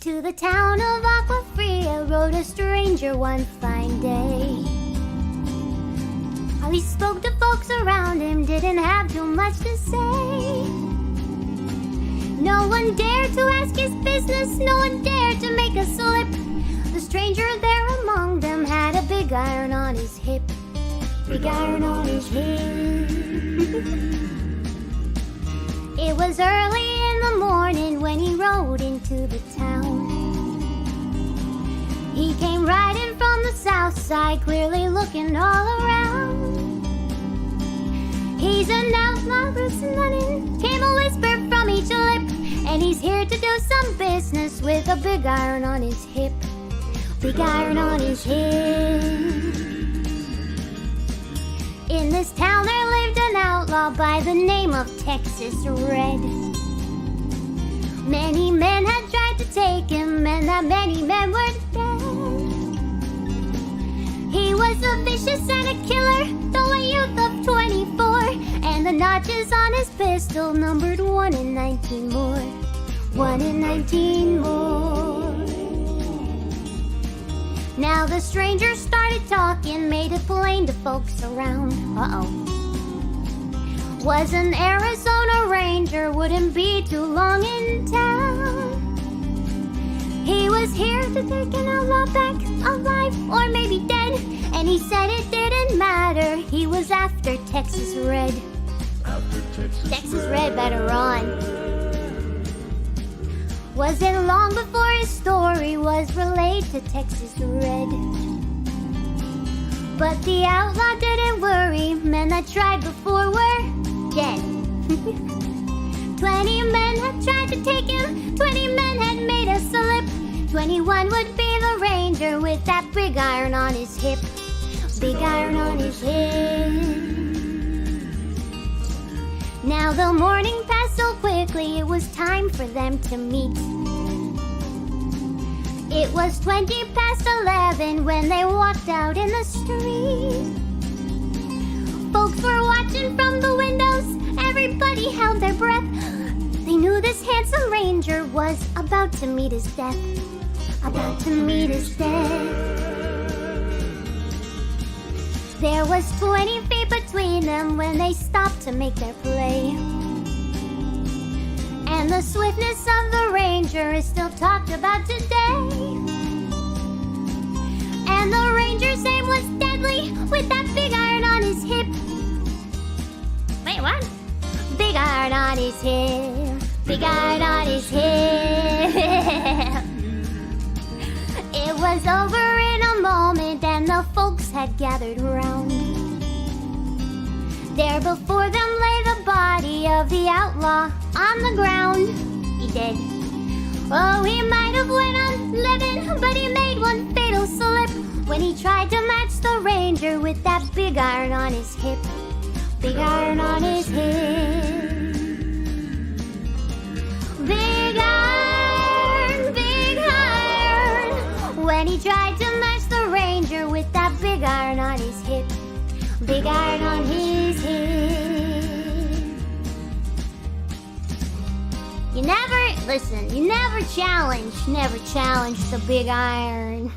To the town of Aquafria rode a stranger one fine day. While he spoke to folks around him, didn't have too much to say. No one dared to ask his business, no one dared to make a slip. The stranger there among them had a big iron on his hip. Big iron on his hip. It was early in the morning when he rode into the town. He came riding from the south side, clearly looking all around. He's an outlaw, roots and running, came a whisper from each lip. And he's here to do some business with a big iron on his hip. Big iron on his hip. In this town there lived an outlaw by the name of Texas Red. Many men had tried to take him, and that many men were dead. He was a vicious and a killer, though a youth of 24. And the notches on his pistol numbered 1 in 19 more. 1 in 19 more. Now the stranger started talking, made it plain to folks around. Was an Arizona Ranger, wouldn't be too long in town. He was here to take an outlaw back, alive or maybe dead. And he said it didn't matter, he was after Texas Red. Texas Red better run. Wasn't long before his story was relayed to Texas Red. But the outlaw didn't worry, men that tried before were dead. 20 men had tried to take him, 20 men had made a slip. 21 would be the ranger with that big iron on his hip. Big iron on his hip. Now the morning passed so quickly, it was time for them to meet. It was 20 past 11 when they walked out in the street. Folks were watching from the windows, everybody held their breath. They knew this handsome ranger was about to meet his death. About to meet his death. There was 20 feet between them when they stopped to make their play. And the swiftness of the ranger is still talked about today. And the ranger's aim was deadly with that big iron on his hip. Wait, what? Big iron on his hip. Big iron on his hip. It was over in a moment and the folks had gathered round. There before them lay the body of the outlaw on the ground. He did. Oh, he might have went on living, but he made one fatal slip when he tried to match the ranger with that big iron on his hip. Big iron on his hip. Big iron, big iron. When he tried to match the ranger with that big iron on his hip. Big iron on his hip. You never challenge the big iron.